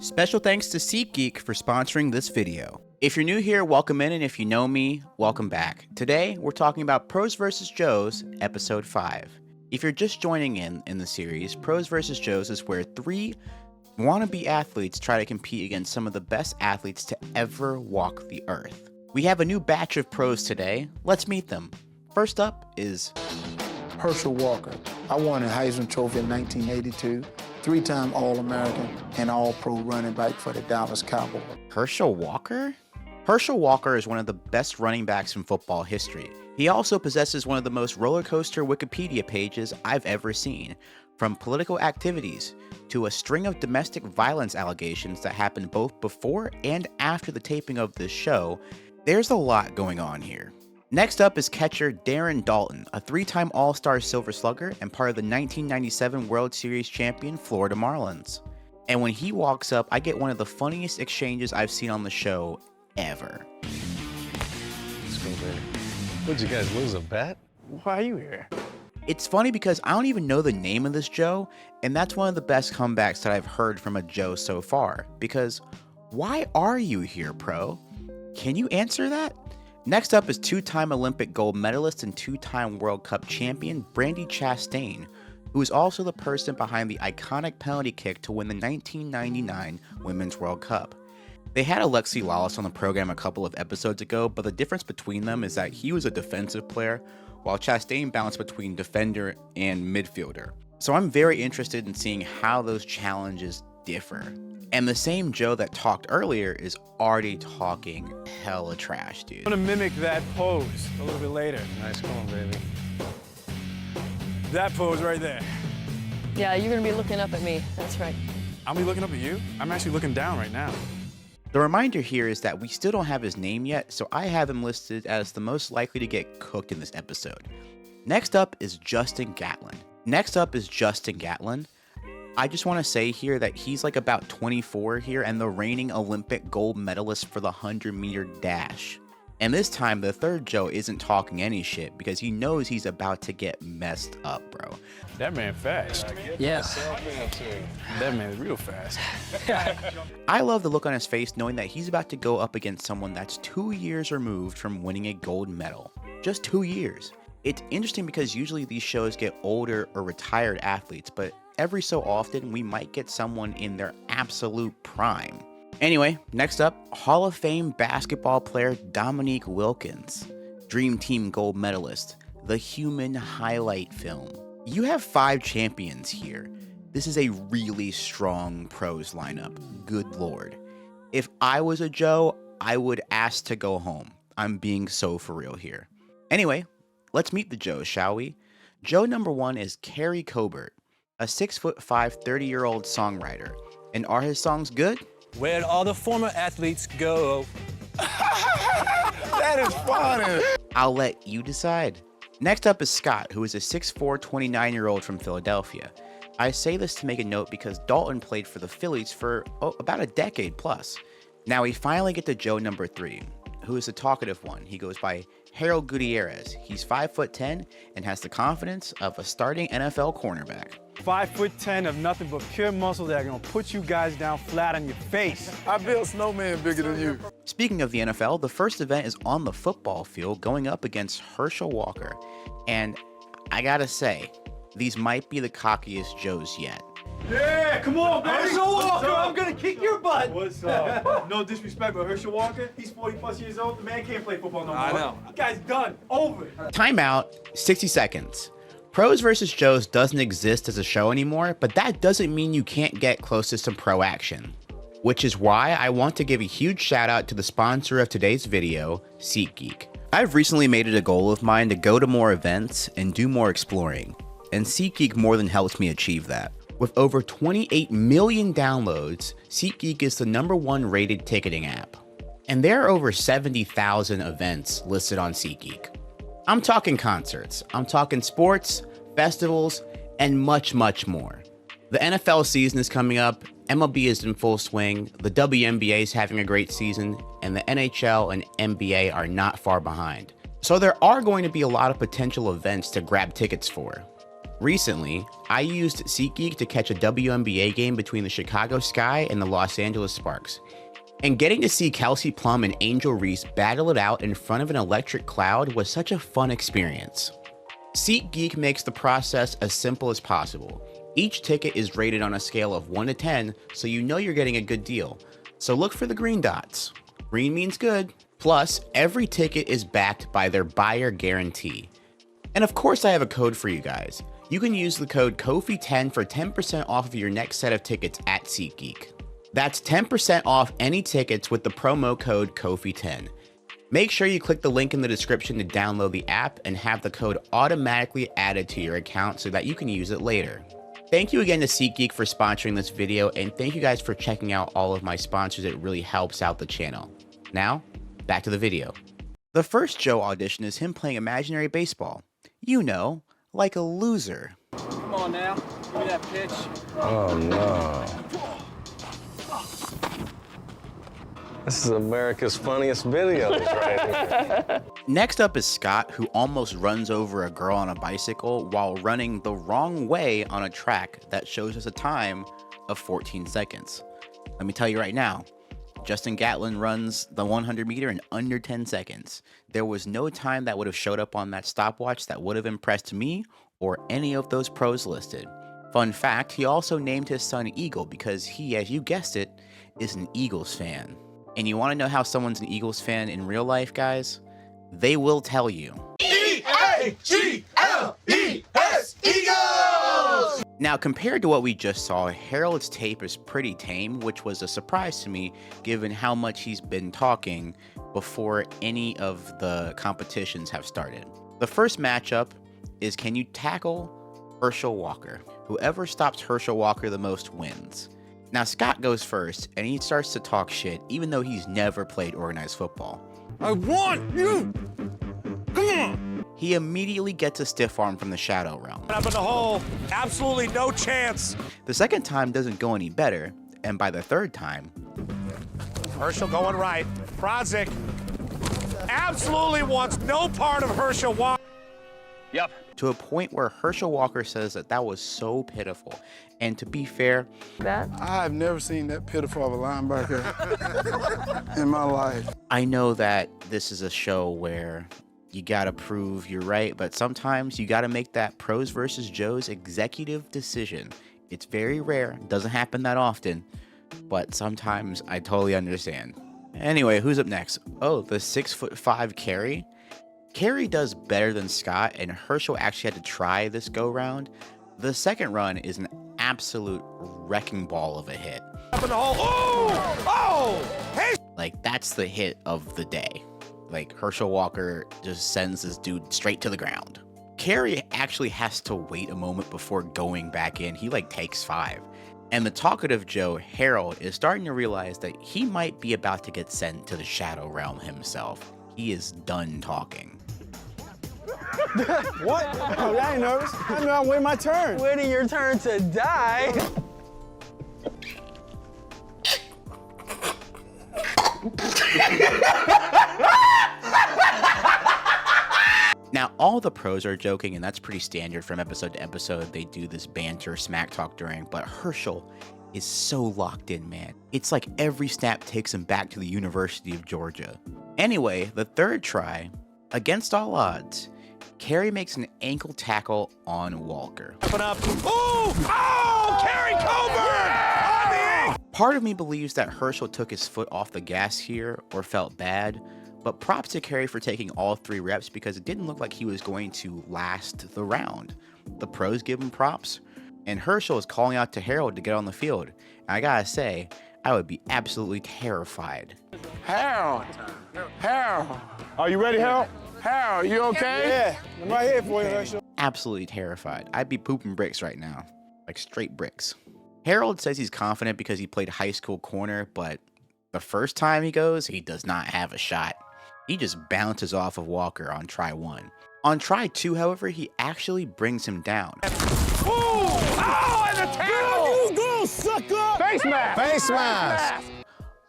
Special thanks to SeatGeek for sponsoring this video. If you're new here, welcome in, and if you know me, welcome back. Today, we're talking about Pros vs. Joes, Episode 5. If you're just joining in the series, Pros vs. Joes is where three wannabe athletes try to compete against some of the best athletes to ever walk the earth. We have a new batch of pros today. Let's meet them. First up is Herschel Walker. I won a Heisman Trophy in 1982, three-time All-American and All-Pro running back for the Dallas Cowboys. Herschel Walker? Herschel Walker is one of the best running backs in football history. He also possesses one of the most roller coaster Wikipedia pages I've ever seen. From political activities to a string of domestic violence allegations that happened both before and after the taping of this show, there's a lot going on here. Next up is catcher Darren Dalton, a three-time All-Star Silver Slugger and part of the 1997 World Series champion Florida Marlins. And when he walks up, I get one of the funniest exchanges I've seen on the show ever. Let's go there. What'd you guys lose, a bet? Why are you here? It's funny because I don't even know the name of this Joe, and that's one of the best comebacks that I've heard from a Joe so far. Because why are you here, pro? Can you answer that? Next up is two-time Olympic gold medalist and two-time World Cup champion Brandi Chastain, who is also the person behind the iconic penalty kick to win the 1999 Women's World Cup. They had Alexi Lawless on the program a couple of episodes ago, but the difference between them is that he was a defensive player, while Chastain bounced between defender and midfielder. So I'm very interested in seeing how those challenges differ. And the same Joe that talked earlier is already talking hella trash, dude. I'm gonna mimic that pose a little bit later. Nice going, baby. That pose right there. Yeah, you're gonna be looking up at me, that's right. I'll be looking up at you. I'm actually looking down right now. The reminder here is that we still don't have his name yet, so I have him listed as the most likely to get cooked in this episode. Next up is Justin Gatlin. I just want to say here that he's like about 24 here and the reigning Olympic gold medalist for the 100-meter dash. And this time, the third Joe isn't talking any shit because he knows he's about to get messed up, bro. That man fast. Yeah. That man is real fast. I love the look on his face knowing that he's about to go up against someone that's 2 years removed from winning a gold medal. Just 2 years. It's interesting because usually these shows get older or retired athletes, but every so often we might get someone in their absolute prime. Anyway, next up, Hall of Fame basketball player Dominique Wilkins, Dream Team gold medalist, the human highlight film. You have 5 champions here. This is a really strong pros lineup, good lord. If I was a Joe, I would ask to go home. I'm being so for real here. Anyway, let's meet the Joes, shall we? Joe number 1 is Carrie Cobert, a 6'5", 30-year-old songwriter. And are his songs good? Where'd all the former athletes go? That is funny. I'll let you decide. Next up is Scott, who is a 6'4", 29-year-old from Philadelphia. I say this to make a note because Dalton played for the Phillies for about a decade plus. Now we finally get to Joe number 3, who is the talkative one. He goes by Harold Gutierrez. He's 5'10" and has the confidence of a starting NFL cornerback. 5'10" of nothing but pure muscle that are gonna put you guys down flat on your face. I built a snowman bigger than you. Speaking of the NFL, the first event is on the football field going up against Herschel Walker. And I gotta say, these might be the cockiest Joes yet. Yeah, come on, baby. Herschel Walker, I'm gonna kick your butt. What's up? No disrespect, but Herschel Walker, he's 40+ years old. The man can't play football no more. I know. The guy's done. Over. Timeout, 60 seconds. Pros vs. Joes doesn't exist as a show anymore, but that doesn't mean you can't get close to some pro action. Which is why I want to give a huge shout out to the sponsor of today's video, SeatGeek. I've recently made it a goal of mine to go to more events and do more exploring, and SeatGeek more than helps me achieve that. With over 28 million downloads, SeatGeek is the #1 rated ticketing app. And there are over 70,000 events listed on SeatGeek. I'm talking concerts, I'm talking sports, festivals, and much, much more. The NFL season is coming up, MLB is in full swing, the WNBA is having a great season, and the NHL and NBA are not far behind. So there are going to be a lot of potential events to grab tickets for. Recently, I used SeatGeek to catch a WNBA game between the Chicago Sky and the Los Angeles Sparks. And getting to see Kelsey Plum and Angel Reese battle it out in front of an electric cloud was such a fun experience. SeatGeek makes the process as simple as possible. Each ticket is rated on a scale of 1 to 10, so you know you're getting a good deal. So look for the green dots. Green means good. Plus, every ticket is backed by their buyer guarantee. And of course, I have a code for you guys. You can use the code Kofie10 for 10% off of your next set of tickets at SeatGeek. That's 10% off any tickets with the promo code Kofie10. Make sure you click the link in the description to download the app and have the code automatically added to your account so that you can use it later. Thank you again to SeatGeek for sponsoring this video, and thank you guys for checking out all of my sponsors. It really helps out the channel. Now, back to the video. The first Joe audition is him playing imaginary baseball. You know, like a loser. Come on now. Give me that pitch. Oh, no. This is America's funniest videos right here. Next up is Scott, who almost runs over a girl on a bicycle while running the wrong way on a track that shows us a time of 14 seconds. Let me tell you right now, Justin Gatlin runs the 100 meter in under 10 seconds. There was no time that would have showed up on that stopwatch that would have impressed me or any of those pros listed. Fun fact, he also named his son Eagle because he, as you guessed it, is an Eagles fan. And you want to know how someone's an Eagles fan in real life, guys? They will tell you. E-A-G-L-E-S, Eagles! Now, compared to what we just saw, Harold's tape is pretty tame, which was a surprise to me, given how much he's been talking before any of the competitions have started. The first matchup is, can you tackle Herschel Walker? Whoever stops Herschel Walker the most wins. Now, Scott goes first, and he starts to talk shit, even though he's never played organized football. I want you! Come on! He immediately gets a stiff arm from the shadow realm. Up in the hole. Absolutely no chance. The second time doesn't go any better, and by the third time... Herschel going right. Prozik absolutely wants no part of Herschel Walker. Yep. To a point where Herschel Walker says that that was so pitiful. And to be fair, I've never seen that pitiful of a linebacker in my life. I know that this is a show where you gotta prove you're right, but sometimes you gotta make that pros versus Joes executive decision. It's very rare, doesn't happen that often, but sometimes I totally understand. Anyway, who's up next? Oh, the 6'5" Carey. Carey does better than Scott, and Herschel actually had to try this go round. The second run is an absolute wrecking ball of a hit. Up in the hole. Oh! Oh! Hey! Like, that's the hit of the day. Like, Herschel Walker just sends this dude straight to the ground. Carey actually has to wait a moment before going back in. He like takes 5. And the talkative Joe, Harold, is starting to realize that he might be about to get sent to the shadow realm himself. He is done talking. What? Oh, I ain't nervous. I know I'm waiting my turn. Waiting your turn to die. Now, all the pros are joking, and that's pretty standard from episode to episode. They do this banter, smack talk during, but Herschel is so locked in, man. It's like every snap takes him back to the University of Georgia. Anyway, the third try, against all odds, Carey makes an ankle tackle on Walker. Up and up. Oh! Oh! Carey Coburn! On the ankle! Part of me believes that Herschel took his foot off the gas here or felt bad, but props to Carey for taking all 3 reps because it didn't look like he was going to last the round. The pros give him props, and Herschel is calling out to Harold to get on the field. And I gotta say, I would be absolutely terrified. Harold! Harold! Are you ready, Harold? Harold, you okay? Yeah, I'm right here for you, Herschel. Absolutely terrified. I'd be pooping bricks right now. Like straight bricks. Harold says he's confident because he played high school corner, but the first time he goes, he does not have a shot. He just bounces off of Walker on try 1. On try 2, however, he actually brings him down. Ooh! Oh, and the tackle! You go, sucker! Face mask! Face mask!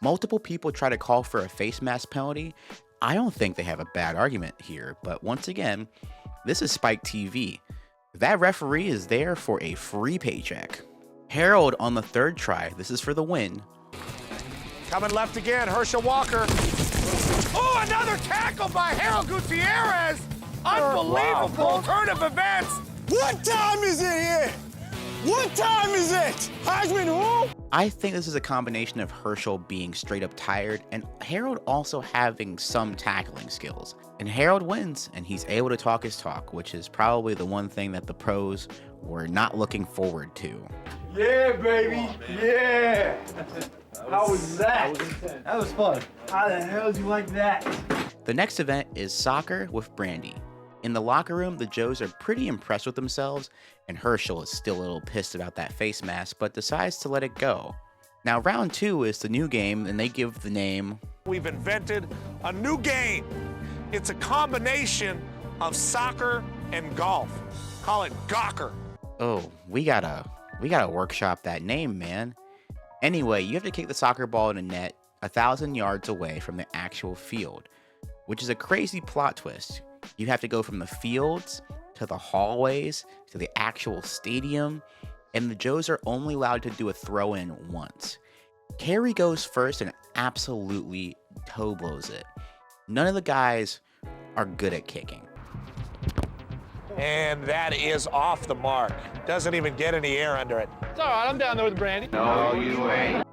Multiple people try to call for a face mask penalty. I don't think they have a bad argument here, but once again, this is Spike TV. That referee is there for a free paycheck. Harold on the third try, this is for the win. Coming left again, Herschel Walker. Oh, another tackle by Harold Gutierrez. Unbelievable turn of events. What time is it here? What time is it? Heisman who? I think this is a combination of Herschel being straight up tired and Harold also having some tackling skills. And Harold wins, and he's able to talk his talk, which is probably the one thing that the pros were not looking forward to. Yeah, baby. Yeah. How was that? That was fun. How the hell did you like that? The next event is soccer with Brandy. In the locker room, the Joes are pretty impressed with themselves, and Herschel is still a little pissed about that face mask, but decides to let it go. Now, round 2 is the new game, and they give the name... We've invented a new game. It's a combination of soccer and golf. Call it Gawker. Oh, we gotta workshop that name, man. Anyway, you have to kick the soccer ball in a net 1,000 yards away from the actual field, which is a crazy plot twist. You have to go from the fields to the hallways to the actual stadium, and the Joes are only allowed to do a throw-in once. Carey goes first and absolutely toe blows it. None of the guys are good at kicking. And that is off the mark. Doesn't even get any air under it. It's all right, I'm down there with Brandy.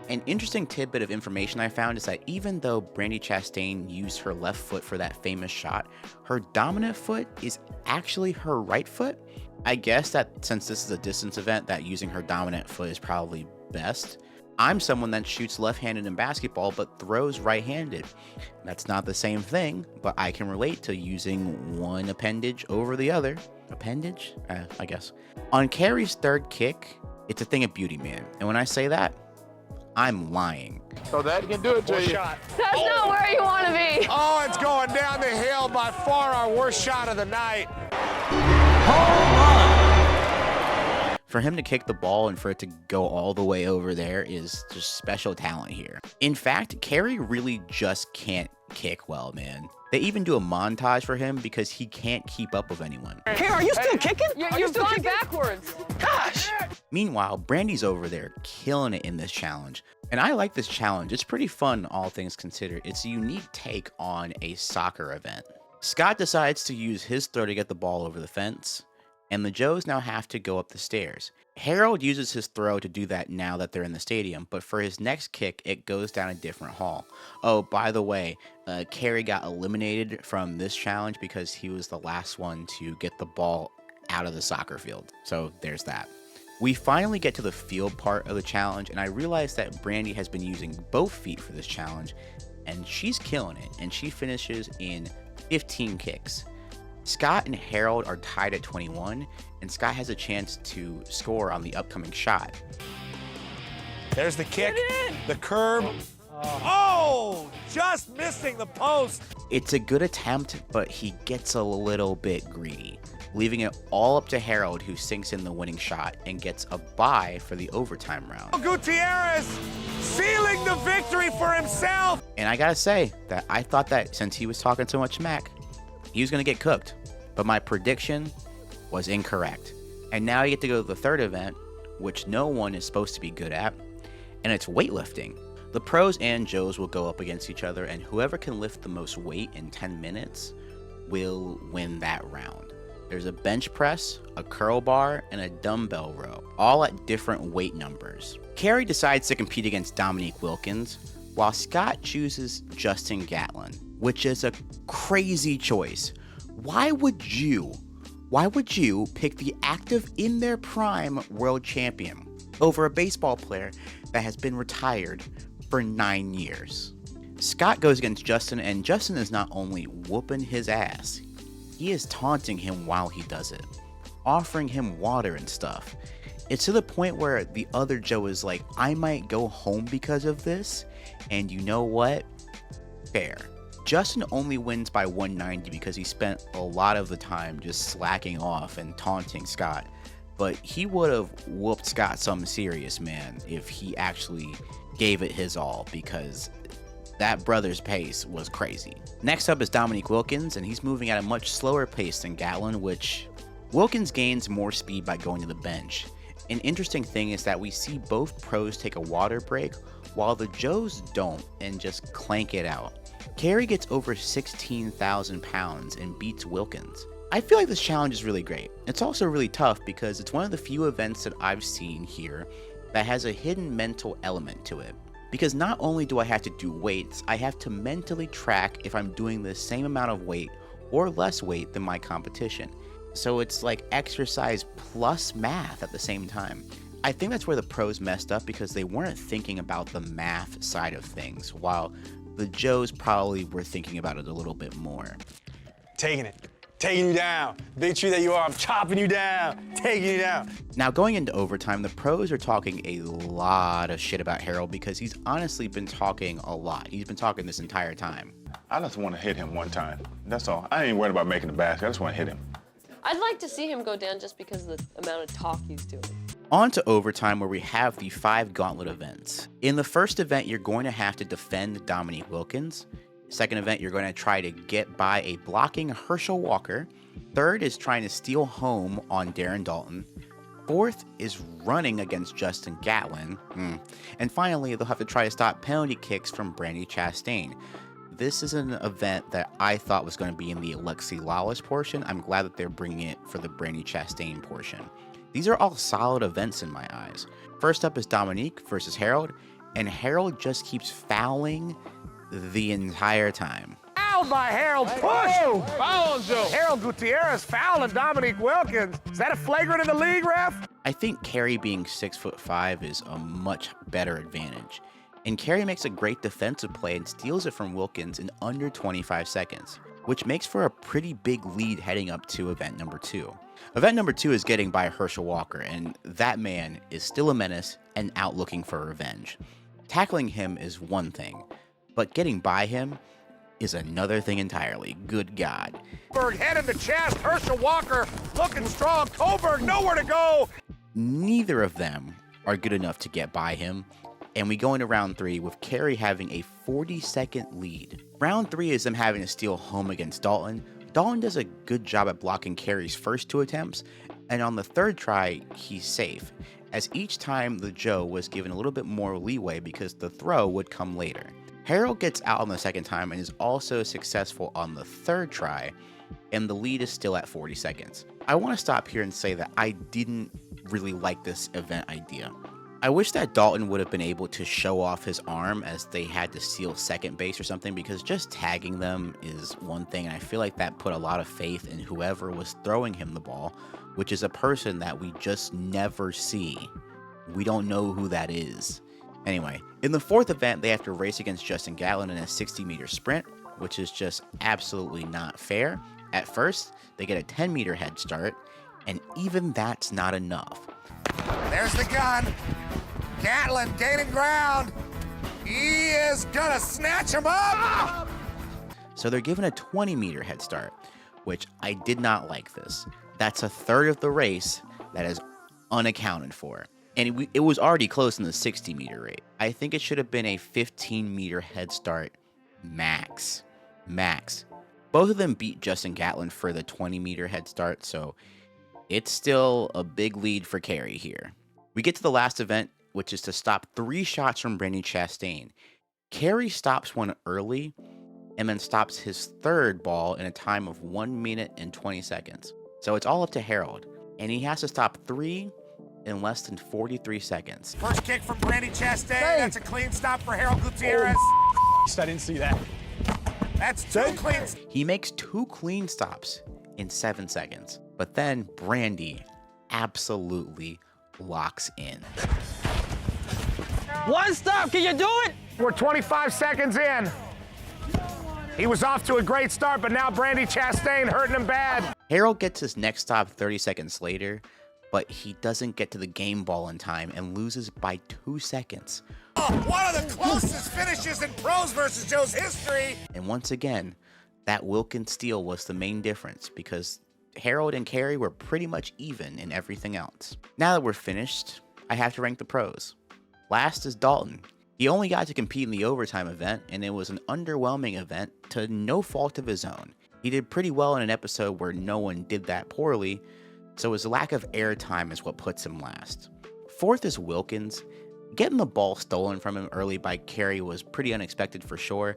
An interesting tidbit of information I found is that even though Brandy Chastain used her left foot for that famous shot, her dominant foot is actually her right foot. I guess that since this is a distance event, that using her dominant foot is probably best. I'm someone that shoots left-handed in basketball but throws right-handed. That's not the same thing, but I can relate to using one appendage over the other. Appendage? I guess. On Carey's third kick, it's a thing of beauty, man. And when I say that, I'm lying. So that can do it to you. Shot. That's not where you want to be. Oh, it's going down the hill. By far our worst shot of the night. For him to kick the ball and for it to go all the way over there is just special talent here. In fact, Carey really just can't kick well, man. They even do a montage for him because he can't keep up with anyone. Hey, are you still kicking? You've gone backwards. Gosh! Meanwhile, Brandy's over there killing it in this challenge. And I like this challenge. It's pretty fun, all things considered. It's a unique take on a soccer event. Scott decides to use his throw to get the ball over the fence, and the Joes now have to go up the stairs. Harold uses his throw to do that now that they're in the stadium, but for his next kick, it goes down a different hall. Oh, by the way, Carey got eliminated from this challenge because he was the last one to get the ball out of the soccer field. So there's that. We finally get to the field part of the challenge, and I realize that Brandy has been using both feet for this challenge, and she's killing it, and she finishes in 15 kicks. Scott and Harold are tied at 21, and Scott has a chance to score on the upcoming shot. There's the kick, the curb. Oh, just missing the post. It's a good attempt, but he gets a little bit greedy, leaving it all up to Harold, who sinks in the winning shot and gets a bye for the overtime round. Gutierrez sealing the victory for himself. And I gotta say that I thought that since he was talking so much smack, he was gonna get cooked, but my prediction was incorrect. And now you get to go to the third event, which no one is supposed to be good at, and it's weightlifting. The pros and Joes will go up against each other, and whoever can lift the most weight in 10 minutes will win that round. There's a bench press, a curl bar, and a dumbbell row, all at different weight numbers. Carey decides to compete against Dominique Wilkins, while Scott chooses Justin Gatlin, which is a crazy choice. Why would you pick the active in their prime world champion over a baseball player that has been retired for 9 years? Scott goes against Justin, and Justin is not only whooping his ass, he is taunting him while he does it, offering him water and stuff. It's to the point where the other Joe is like, I might go home because of this, and you know what? Fair. Justin only wins by 190 because he spent a lot of the time just slacking off and taunting Scott. But he would have whooped Scott something serious, man, if he actually gave it his all, because that brother's pace was crazy. Next up is Dominique Wilkins, and he's moving at a much slower pace than Gatlin, which Wilkins gains more speed by going to the bench. An interesting thing is that we see both pros take a water break while the Joes don't and just clank it out. Carey gets over 16,000 pounds and beats Wilkins. I feel like this challenge is really great. It's also really tough because it's one of the few events that I've seen here that has a hidden mental element to it. Because not only do I have to do weights, I have to mentally track if I'm doing the same amount of weight or less weight than my competition. So it's like exercise plus math at the same time. I think that's where the pros messed up because they weren't thinking about the math side of things, while the Joes probably were thinking about it a little bit more. Taking it. Taking you down. Big tree that you are, I'm chopping you down. Taking you down. Now going into overtime, the pros are talking a lot of shit about Harold because he's honestly been talking a lot. He's been talking this entire time. I just want to hit him one time. That's all. I ain't worried about making the basket. I just want to hit him. I'd like to see him go down just because of the amount of talk he's doing. On to overtime, where we have the 5 gauntlet events. In the first event, you're going to have to defend Dominique Wilkins. Second event, you're going to try to get by a blocking Herschel Walker. Third is trying to steal home on Darren Dalton. Fourth is running against Justin Gatlin. And finally, they'll have to try to stop penalty kicks from Brandi Chastain. This is an event that I thought was going to be in the Alexi Lawless portion. I'm glad that they're bringing it for the Brandi Chastain portion. These are all solid events in my eyes. First up is Dominique versus Harold, and Harold just keeps fouling the entire time. Fouled by Harold. Push! Foul on Joe. Harold Gutierrez fouling Dominique Wilkins. Is that a flagrant in the league, ref? I think Carey being 6'5" is a much better advantage. And Carey makes a great defensive play and steals it from Wilkins in under 25 seconds, which makes for a pretty big lead heading up to event number 2. Event number 2 is getting by Herschel Walker, and that man is still a menace and out looking for revenge. Tackling him is one thing, but getting by him is another thing entirely. Good God. Coburg head in the chest. Herschel Walker looking strong. Coburg nowhere to go. Neither of them are good enough to get by him, and we go into round 3 with Carey having a 40-second lead. Round 3 is them having to steal home against Dalton. Dalton does a good job at blocking Carey's first 2 attempts, and on the third try, he's safe, as each time the Joe was given a little bit more leeway because the throw would come later. Harold gets out on the second time and is also successful on the third try, and the lead is still at 40 seconds. I want to stop here and say that I didn't really like this event idea. I wish that Dalton would have been able to show off his arm as they had to steal second base or something, because just tagging them is one thing, and I feel like that put a lot of faith in whoever was throwing him the ball, which is a person that we just never see. We don't know who that is. Anyway, in the fourth event, they have to race against Justin Gatlin in a 60-meter sprint, which is just absolutely not fair. At first, they get a 10-meter head start, and even that's not enough. There's the gun. Gatlin gaining ground. He is gonna snatch him up. So they're given a 20-meter head start, which I did not like this. That's a third of the race that is unaccounted for. And it was already close in the 60-meter rate. I think it should have been a 15-meter head start max. Both of them beat Justin Gatlin for the 20-meter head start, so it's still a big lead for Carey here. We get to the last event, which is to stop 3 shots from Brandi Chastain. Carey stops one early and then stops his third ball in a time of 1 minute and 20 seconds. So it's all up to Harold, and he has to stop 3 in less than 43 seconds. First kick from Brandi Chastain. That's a clean stop for Harold Gutierrez. I didn't see that. That's 2 clean. He makes 2 clean stops in 7 seconds, but then Brandi absolutely locks in. One stop, can you do it? We're 25 seconds in. He was off to a great start, but now Brandi Chastain hurting him bad. Harold gets his next stop 30 seconds later, but he doesn't get to the game ball in time and loses by 2 seconds. One of the closest finishes in pros versus Joe's history. And once again, that Wilkins steal was the main difference because Harold and Carey were pretty much even in everything else. Now that we're finished, I have to rank the pros. Last is Dalton. He only got to compete in the overtime event, and it was an underwhelming event to no fault of his own. He did pretty well in an episode where no one did that poorly, so his lack of airtime is what puts him last. Fourth is Wilkins. Getting the ball stolen from him early by Carey was pretty unexpected for sure,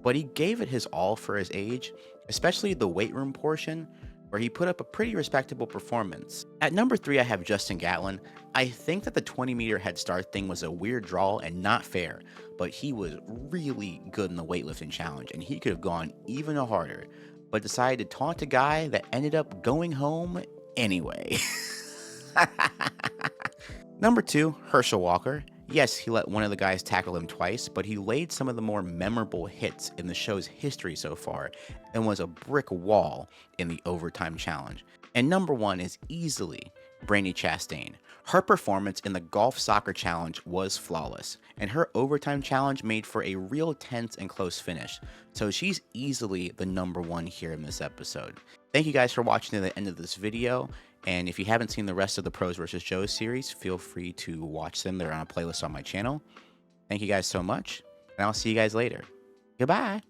but he gave it his all for his age, especially the weight room portion, where he put up a pretty respectable performance. At number 3, I have Justin Gatlin. I think that the 20-meter head start thing was a weird draw and not fair, but he was really good in the weightlifting challenge, and he could have gone even harder, but decided to taunt a guy that ended up going home anyway. Number 2, Herschel Walker. Yes, he let one of the guys tackle him twice, but he laid some of the more memorable hits in the show's history so far and was a brick wall in the overtime challenge. And number 1 is easily Brandi Chastain. Her performance in the golf soccer challenge was flawless, and her overtime challenge made for a real tense and close finish, so she's easily the number 1 here in this episode. Thank you guys for watching to the end of this video. And if you haven't seen the rest of the Pros vs. Joes series, feel free to watch them. They're on a playlist on my channel. Thank you guys so much, and I'll see you guys later. Goodbye.